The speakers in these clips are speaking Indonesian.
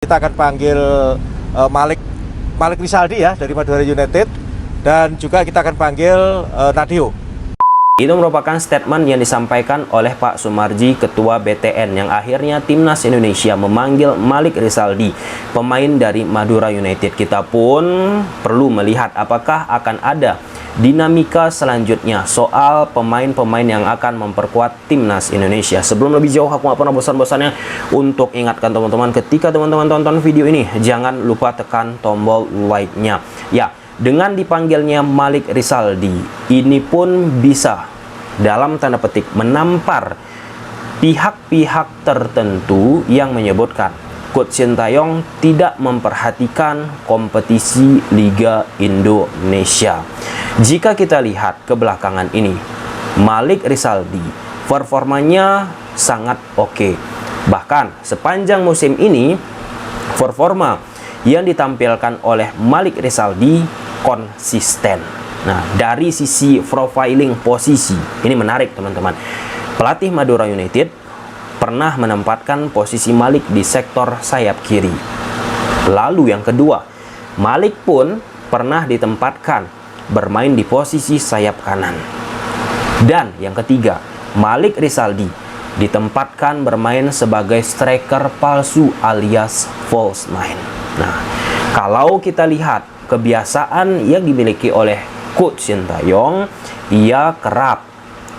Kita akan panggil Malik Rizaldi ya dari Madura United, dan juga kita akan panggil Nadeo. Itu merupakan statement yang disampaikan oleh Pak Sumarji, Ketua BTN, yang akhirnya Timnas Indonesia memanggil Malik Rizaldi, pemain dari Madura United. Kita pun perlu melihat apakah akan ada dinamika selanjutnya soal pemain-pemain yang akan memperkuat Timnas Indonesia. Sebelum lebih jauh, aku nggak pernah bosan-bosannya untuk ingatkan teman-teman, ketika teman-teman tonton video ini, jangan lupa tekan tombol like-nya. Ya, dengan dipanggilnya Malik Rizaldi, ini pun bisa dalam tanda petik menampar pihak-pihak tertentu yang menyebutkan Coach Sintayong tidak memperhatikan kompetisi Liga Indonesia. Jika kita lihat ke belakangan ini, Malik Rizaldi performanya sangat oke. Bahkan sepanjang musim ini, performa yang ditampilkan oleh Malik Rizaldi konsisten. Nah, dari sisi profiling posisi, ini menarik teman-teman. Pelatih Madura United pernah menempatkan posisi Malik di sektor sayap kiri. Lalu yang kedua, Malik pun pernah ditempatkan bermain di posisi sayap kanan. Dan yang ketiga, Malik Rizaldi ditempatkan bermain sebagai striker palsu alias false nine. Nah, kalau kita lihat kebiasaan yang dimiliki oleh Coach Sintayong, ia kerap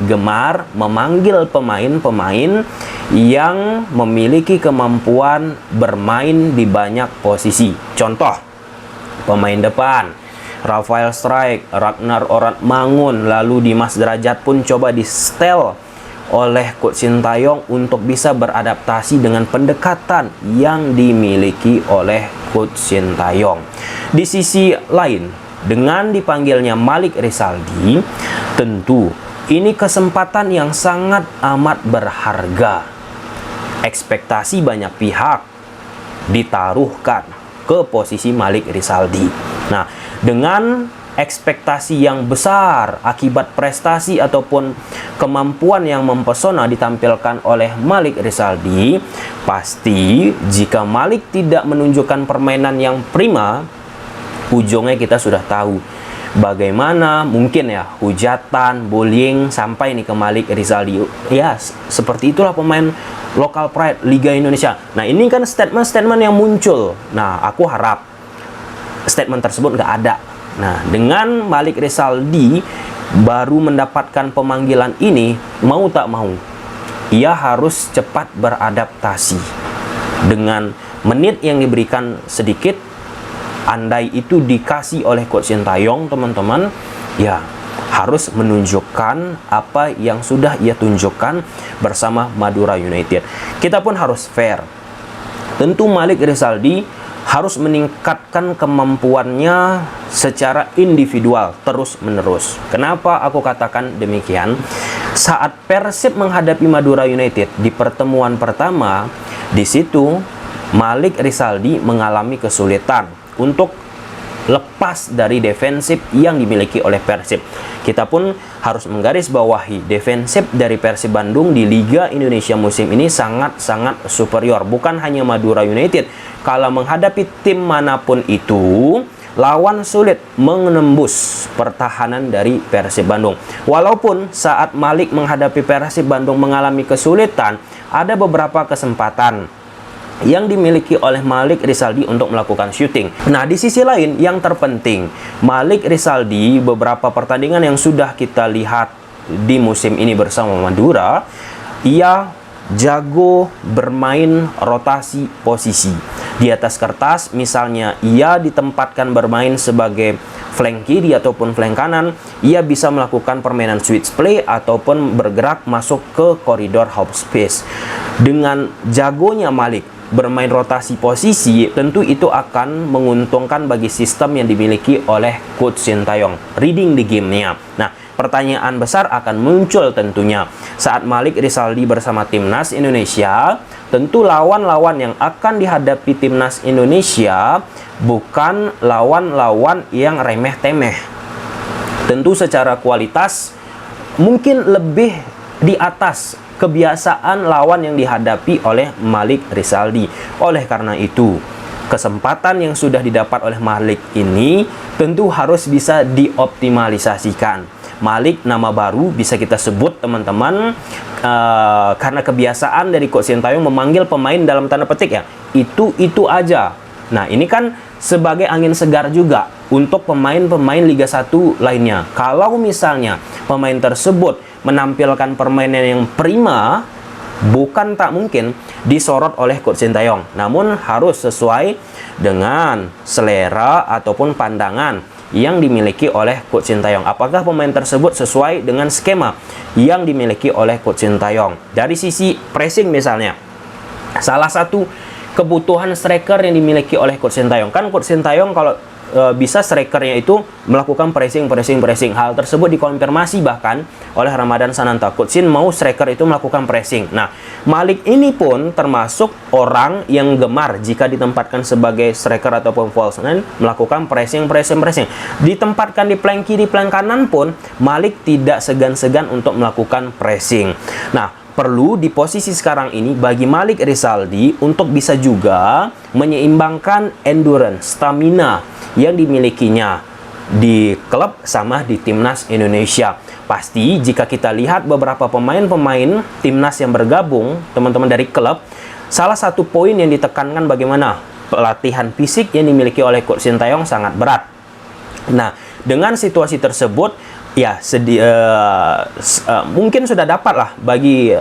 gemar memanggil pemain-pemain yang memiliki kemampuan bermain di banyak posisi. Contoh, pemain depan Rafael Strijk, Ragnar Oratmangun, lalu Dimas Derajat pun coba di setel oleh Coach Sintayong untuk bisa beradaptasi dengan pendekatan yang dimiliki oleh Coach Sintayong. Di sisi lain, dengan dipanggilnya Malik Rizaldi, tentu ini kesempatan yang sangat amat berharga. Ekspektasi banyak pihak ditaruhkan ke posisi Malik Rizaldi. Nah, dengan ekspektasi yang besar akibat prestasi ataupun kemampuan yang mempesona ditampilkan oleh Malik Rizaldi, pasti jika Malik tidak menunjukkan permainan yang prima, ujungnya kita sudah tahu bagaimana mungkin ya hujatan, bullying sampai nih ke Malik Rizaldi. Ya, seperti itulah pemain lokal pride Liga Indonesia. Nah, ini kan statement-statement yang muncul. Nah, aku harap statement tersebut nggak ada. Nah, dengan Malik Rizaldi baru mendapatkan pemanggilan ini, mau tak mau, ia harus cepat beradaptasi. Dengan menit yang diberikan sedikit, andai itu dikasih oleh Coach Sintayong, teman-teman, ya harus menunjukkan apa yang sudah ia tunjukkan bersama Madura United. Kita pun harus fair. Tentu Malik Rizaldi harus meningkatkan kemampuannya secara individual terus-menerus. Kenapa aku katakan demikian? Saat Persib menghadapi Madura United di pertemuan pertama, di situ Malik Rizaldi mengalami kesulitan untuk lepas dari defensif yang dimiliki oleh Persib. Kita pun harus menggarisbawahi defensif dari Persib Bandung di Liga Indonesia musim ini sangat-sangat superior. Bukan hanya Madura United, kalau menghadapi tim manapun itu, lawan sulit menembus pertahanan dari Persib Bandung. Walaupun saat Malik menghadapi Persib Bandung mengalami kesulitan, ada beberapa kesempatan yang dimiliki oleh Malik Rizaldi untuk melakukan syuting. Nah, di sisi lain yang terpenting, Malik Rizaldi beberapa pertandingan yang sudah kita lihat di musim ini bersama Madura, ia jago bermain rotasi posisi. Di atas kertas, misalnya ia ditempatkan bermain sebagai flank kiri ataupun flank kanan, ia bisa melakukan permainan switch play ataupun bergerak masuk ke koridor half space. Dengan jagonya Malik bermain rotasi posisi, tentu itu akan menguntungkan bagi sistem yang dimiliki oleh Coach Sintayong, reading the game-nya. Nah, pertanyaan besar akan muncul tentunya saat Malik Rizaldi bersama Timnas Indonesia. Tentu lawan-lawan yang akan dihadapi Timnas Indonesia bukan lawan-lawan yang remeh-temeh. Tentu secara kualitas mungkin lebih di atas kebiasaan lawan yang dihadapi oleh Malik Rizaldi. Oleh karena itu, kesempatan yang sudah didapat oleh Malik ini tentu harus bisa dioptimalisasikan. Malik nama baru bisa kita sebut teman-teman, karena kebiasaan dari Coach Sintayong memanggil pemain dalam tanda petik ya itu aja. Nah, ini kan sebagai angin segar juga untuk pemain-pemain Liga 1 lainnya. Kalau misalnya pemain tersebut menampilkan permainan yang prima, bukan tak mungkin disorot oleh Coach Sintayong. Namun harus sesuai dengan selera ataupun pandangan yang dimiliki oleh Coach Sintayong. Apakah pemain tersebut sesuai dengan skema yang dimiliki oleh Coach Sintayong? Dari sisi pressing misalnya, salah satu kebutuhan striker yang dimiliki oleh Coach Sintayong, kan Coach Sintayong kalau bisa strikernya itu melakukan pressing. Hal tersebut dikonfirmasi bahkan oleh Ramadan Sananta. Coach Sin mau striker itu melakukan pressing. Nah, Malik ini pun termasuk orang yang gemar jika ditempatkan sebagai striker ataupun false nine melakukan pressing. Ditempatkan di flank kiri, flank kanan pun Malik tidak segan-segan untuk melakukan pressing. Nah, perlu di posisi sekarang ini bagi Malik Rizaldi untuk bisa juga menyeimbangkan endurance, stamina yang dimilikinya di klub sama di timnas Indonesia. Pasti jika kita lihat beberapa pemain-pemain timnas yang bergabung, teman-teman dari klub, salah satu poin yang ditekankan bagaimana pelatihan fisik yang dimiliki oleh Coach Sintayong sangat berat. Nah, dengan situasi tersebut, ya mungkin sudah dapat lah bagi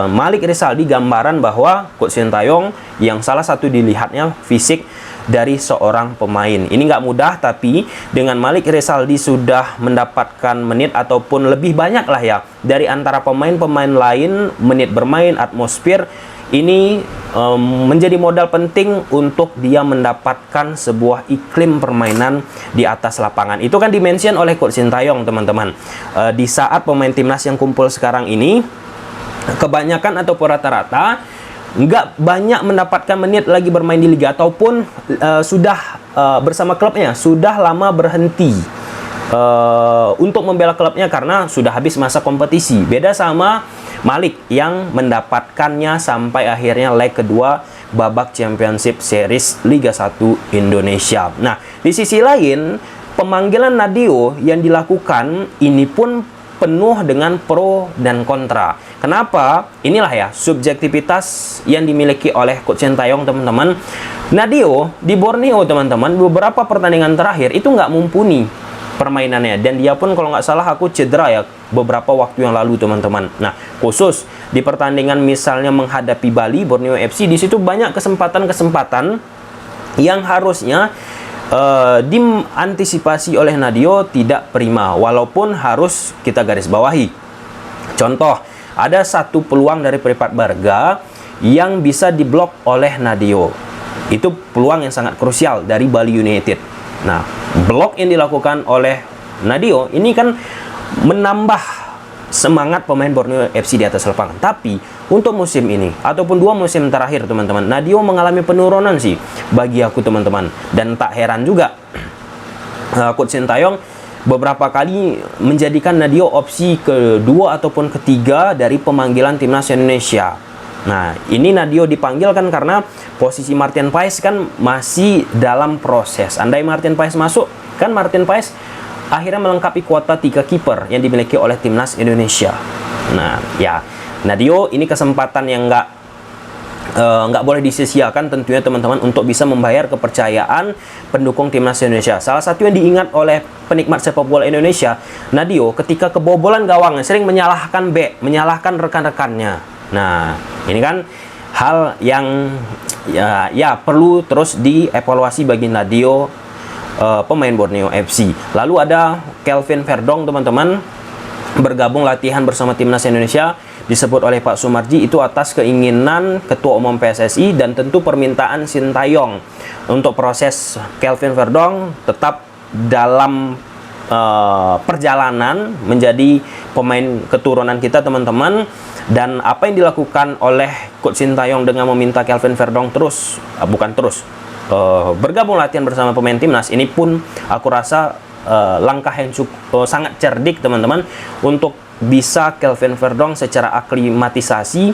Malik Rizaldi gambaran bahwa Coach Sintayong yang salah satu dilihatnya fisik dari seorang pemain. Ini nggak mudah, tapi dengan Malik Rizaldi sudah mendapatkan menit ataupun lebih banyak lah ya dari antara pemain-pemain lain, menit bermain, atmosfer, ini menjadi modal penting untuk dia mendapatkan sebuah iklim permainan di atas lapangan. Itu kan dimention oleh Coach Sintayong, teman-teman. Di saat pemain timnas yang kumpul sekarang ini, kebanyakan ataupun rata-rata nggak banyak mendapatkan menit lagi bermain di liga, ataupun sudah bersama klubnya, sudah lama berhenti untuk membela klubnya karena sudah habis masa kompetisi. Beda sama Malik yang mendapatkannya sampai akhirnya leg kedua babak Championship Series Liga 1 Indonesia. Nah, di sisi lain, pemanggilan Nadeo yang dilakukan ini pun penuh dengan pro dan kontra. Kenapa? Inilah ya subjektivitas yang dimiliki oleh Coach Sintayong, teman-teman. Nadeo di Borneo, teman-teman, beberapa pertandingan terakhir itu nggak mumpuni permainannya, dan dia pun kalau nggak salah aku cedera ya beberapa waktu yang lalu, teman-teman. Nah, khusus di pertandingan misalnya menghadapi Bali, Borneo FC, di situ banyak kesempatan-kesempatan yang harusnya diantisipasi oleh Nadeo tidak prima, walaupun harus kita garis bawahi. Contoh, ada satu peluang dari Pripat Barga yang bisa diblok oleh Nadeo. Itu peluang yang sangat krusial dari Bali United. Nah, blok yang dilakukan oleh Nadeo ini kan menambah semangat pemain Borneo FC di atas lapangan. Tapi untuk musim ini ataupun 2 musim terakhir, teman-teman, Nadeo mengalami penurunan sih bagi aku, teman-teman. Dan tak heran juga Coach Sintayong beberapa kali menjadikan Nadeo opsi kedua ataupun ketiga dari pemanggilan timnas Indonesia. Nah, ini Nadeo dipanggil kan karena posisi Martin Paes kan masih dalam proses. Andai Martin Paes masuk, kan Martin Paes akhirnya melengkapi kuota 3 kiper yang dimiliki oleh timnas Indonesia. Nah, ya, Nadeo ini kesempatan yang nggak boleh disia-siakan tentunya, teman-teman, untuk bisa membayar kepercayaan pendukung timnas Indonesia. Salah satu yang diingat oleh penikmat sepak bola Indonesia, Nadeo ketika kebobolan gawang sering menyalahkan menyalahkan rekan-rekannya. Nah, ini kan hal yang ya perlu terus dievaluasi bagi Nadeo, pemain Borneo FC. Lalu ada Kelvin Verdong, teman-teman, bergabung latihan bersama timnas Indonesia, disebut oleh Pak Sumarji itu atas keinginan Ketua Umum PSSI dan tentu permintaan Sintayong untuk proses Kelvin Verdong tetap dalam perjalanan menjadi pemain keturunan kita, teman-teman. Dan apa yang dilakukan oleh Coach Sintayong dengan meminta Kelvin Verdong bergabung latihan bersama pemain timnas, ini pun aku rasa langkah yang sangat cerdik, teman-teman, untuk bisa Kelvin Verdong secara aklimatisasi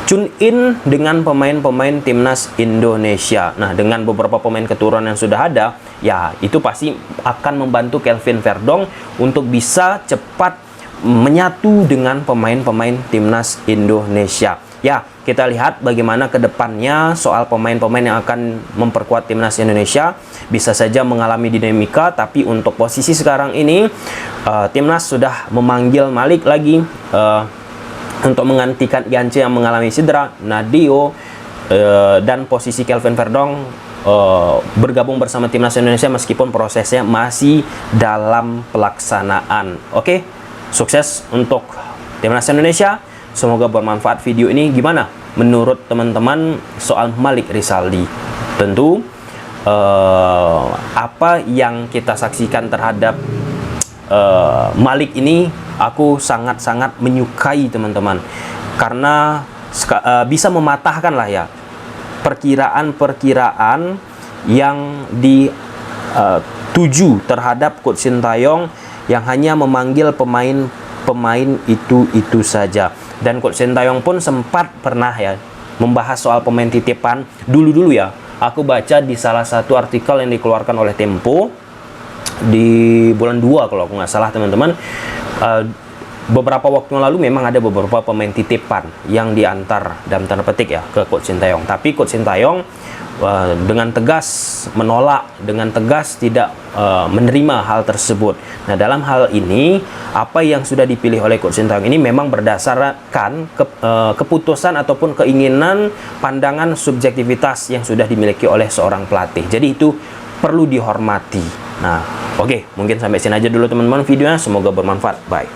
tune in dengan pemain-pemain timnas Indonesia. Nah, dengan beberapa pemain keturunan yang sudah ada, ya itu pasti akan membantu Kelvin Verdong untuk bisa cepat menyatu dengan pemain-pemain timnas Indonesia. Ya, kita lihat bagaimana ke depannya soal pemain-pemain yang akan memperkuat timnas Indonesia. Bisa saja mengalami dinamika, tapi untuk posisi sekarang ini timnas sudah memanggil Malik lagi untuk menggantikan Yance yang mengalami cedera, Nadio, dan posisi Kelvin Verdong bergabung bersama timnas Indonesia meskipun prosesnya masih dalam pelaksanaan. Oke, sukses untuk timnas Indonesia. Semoga bermanfaat video ini. Gimana menurut teman-teman soal Malik Rizaldi? Tentu apa yang kita saksikan terhadap Malik ini, aku sangat-sangat menyukai teman-teman, karena bisa mematahkan lah ya perkiraan-perkiraan yang dituju terhadap Coach Sintayong yang hanya memanggil pemain itu saja. Dan Coach Sintayong pun sempat pernah ya membahas soal pemain titipan dulu ya. Aku baca di salah satu artikel yang dikeluarkan oleh Tempo di bulan 2 kalau aku nggak salah teman-teman. Beberapa waktu yang lalu memang ada beberapa pemain titipan yang diantar dalam tanda petik ya ke Coach Sintayong. Tapi Coach Sintayong dengan tegas menolak, dengan tegas tidak menerima hal tersebut. Nah, dalam hal ini apa yang sudah dipilih oleh Coach Sintayong ini memang berdasarkan keputusan ataupun keinginan, pandangan, subjektivitas yang sudah dimiliki oleh seorang pelatih. Jadi itu perlu dihormati. Nah, oke, mungkin sampai sini aja dulu teman-teman videonya. Semoga bermanfaat. Bye.